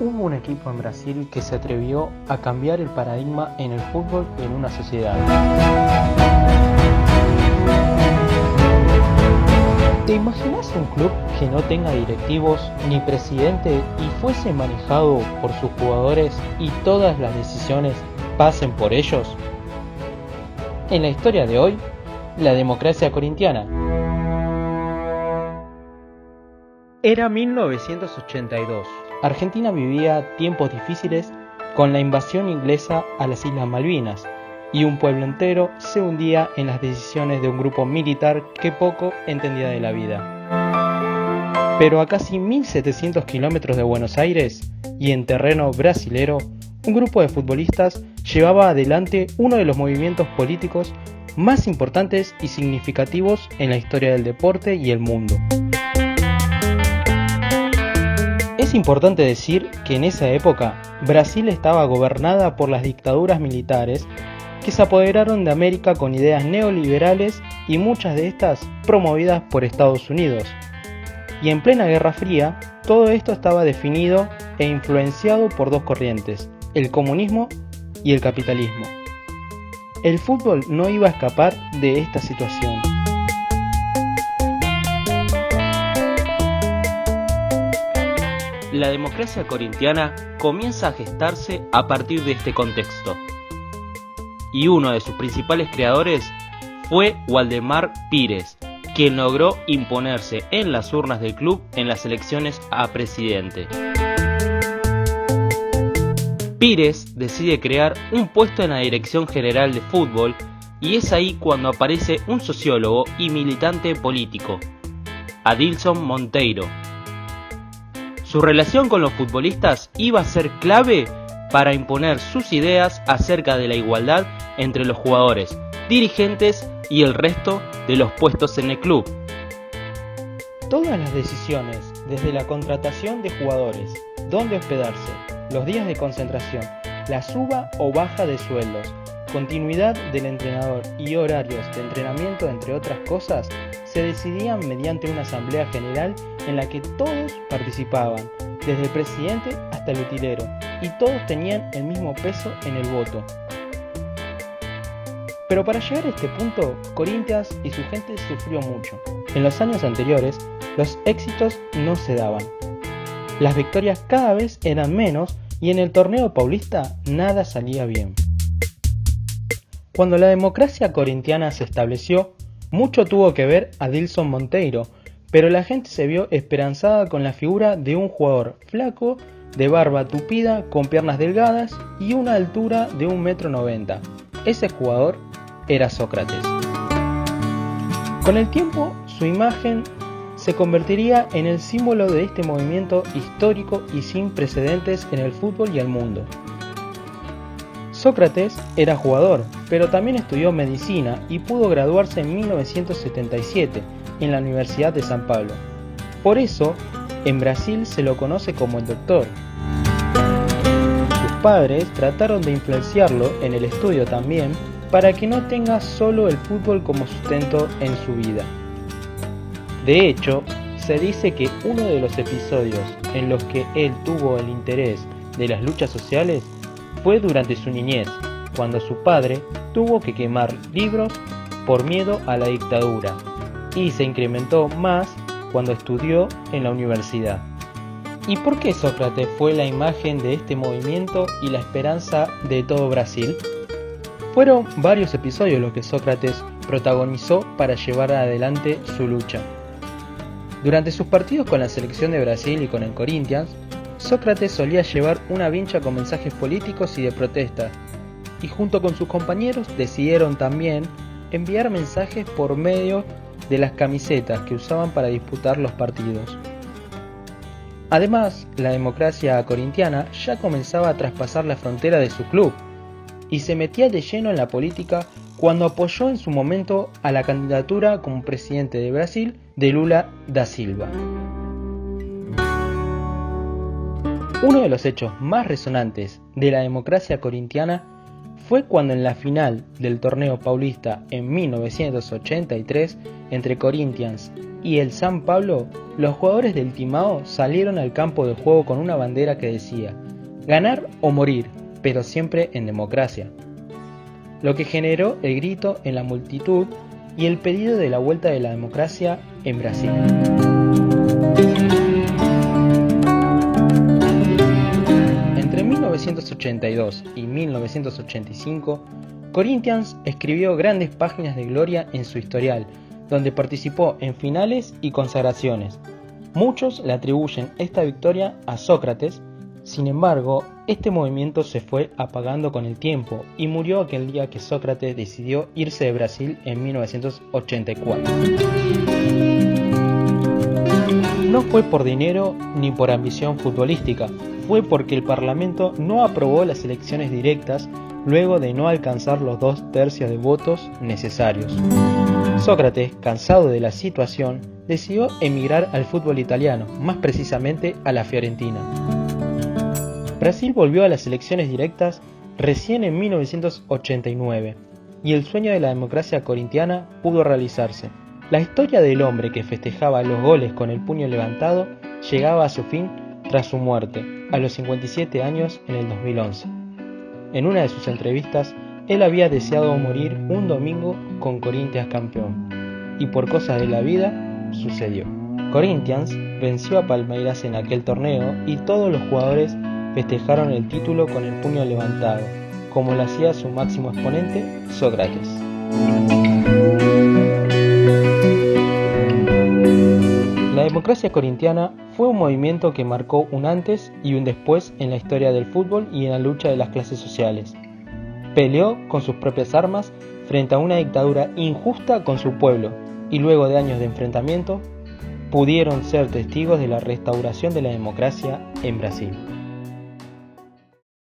Hubo un equipo en Brasil que se atrevió a cambiar el paradigma en el fútbol en una sociedad. ¿Te imaginas un club que no tenga directivos ni presidente y fuese manejado por sus jugadores y todas las decisiones pasen por ellos? En la historia de hoy, la democracia corintiana. Era 1982. Argentina vivía tiempos difíciles con la invasión inglesa a las Islas Malvinas y un pueblo entero se hundía en las decisiones de un grupo militar que poco entendía de la vida. Pero a casi 1700 kilómetros de Buenos Aires y en terreno brasilero, un grupo de futbolistas llevaba adelante uno de los movimientos políticos más importantes y significativos en la historia del deporte y el mundo. Es importante decir que en esa época Brasil estaba gobernada por las dictaduras militares que se apoderaron de América con ideas neoliberales y muchas de estas promovidas por Estados Unidos. Y en plena Guerra Fría, todo esto estaba definido e influenciado por dos corrientes, el comunismo y el capitalismo. El fútbol no iba a escapar de esta situación. La democracia corintiana comienza a gestarse a partir de este contexto. Y uno de sus principales creadores fue Waldemar Pires, quien logró imponerse en las urnas del club en las elecciones a presidente. Pires decide crear un puesto en la Dirección General de Fútbol y es ahí cuando aparece un sociólogo y militante político, Adilson Monteiro. Su relación con los futbolistas iba a ser clave para imponer sus ideas acerca de la igualdad entre los jugadores, dirigentes y el resto de los puestos en el club. Todas las decisiones, desde la contratación de jugadores, dónde hospedarse, los días de concentración, la suba o baja de sueldos, continuidad del entrenador y horarios de entrenamiento, entre otras cosas, se decidían mediante una asamblea general en la que todos participaban, desde el presidente hasta el utilero, y todos tenían el mismo peso en el voto. Pero para llegar a este punto, Corinthians y su gente sufrió mucho. En los años anteriores, los éxitos no se daban. Las victorias cada vez eran menos y en el torneo paulista nada salía bien. Cuando la democracia corintiana se estableció, mucho tuvo que ver Adilson Monteiro, pero la gente se vio esperanzada con la figura de un jugador flaco, de barba tupida, con piernas delgadas y una altura de 1,90 m. Ese jugador era Sócrates. Con el tiempo, su imagen se convertiría en el símbolo de este movimiento histórico y sin precedentes en el fútbol y el mundo. Sócrates era jugador, pero también estudió medicina y pudo graduarse en 1977 en la Universidad de San Pablo. Por eso, en Brasil se lo conoce como el doctor. Sus padres trataron de influenciarlo en el estudio también para que no tenga solo el fútbol como sustento en su vida. De hecho, se dice que uno de los episodios en los que él tuvo el interés de las luchas sociales fue durante su niñez, cuando su padre tuvo que quemar libros por miedo a la dictadura, y se incrementó más cuando estudió en la universidad. ¿Y por qué Sócrates fue la imagen de este movimiento y la esperanza de todo Brasil? Fueron varios episodios los que Sócrates protagonizó para llevar adelante su lucha. Durante sus partidos con la selección de Brasil y con el Corinthians, Sócrates solía llevar una vincha con mensajes políticos y de protesta, y junto con sus compañeros decidieron también enviar mensajes por medio de las camisetas que usaban para disputar los partidos. Además, la democracia corintiana ya comenzaba a traspasar la frontera de su club, y se metía de lleno en la política cuando apoyó en su momento a la candidatura como presidente de Brasil de Lula da Silva. Uno de los hechos más resonantes de la democracia corintiana fue cuando en la final del torneo paulista en 1983 entre Corinthians y el San Pablo, los jugadores del Timao salieron al campo de juego con una bandera que decía «Ganar o morir, pero siempre en democracia», lo que generó el grito en la multitud y el pedido de la vuelta de la democracia en Brasil. Entre 1982 y 1985, Corinthians escribió grandes páginas de gloria en su historial, donde participó en finales y consagraciones. Muchos le atribuyen esta victoria a Sócrates. Sin embargo, este movimiento se fue apagando con el tiempo y murió aquel día que Sócrates decidió irse de Brasil en 1984. No fue por dinero ni por ambición futbolística, fue porque el Parlamento no aprobó las elecciones directas luego de no alcanzar los 2/3 de votos necesarios. Sócrates, cansado de la situación, decidió emigrar al fútbol italiano, más precisamente a la Fiorentina. Brasil volvió a las elecciones directas recién en 1989 y el sueño de la democracia corintiana pudo realizarse. La historia del hombre que festejaba los goles con el puño levantado llegaba a su fin tras su muerte, a los 57 años en el 2011. En una de sus entrevistas, él había deseado morir un domingo con Corinthians campeón, y por cosas de la vida, sucedió. Corinthians venció a Palmeiras en aquel torneo y todos los jugadores festejaron el título con el puño levantado, como lo hacía su máximo exponente, Sócrates. La democracia corintiana fue un movimiento que marcó un antes y un después en la historia del fútbol y en la lucha de las clases sociales. Peleó con sus propias armas frente a una dictadura injusta con su pueblo y luego de años de enfrentamiento, pudieron ser testigos de la restauración de la democracia en Brasil.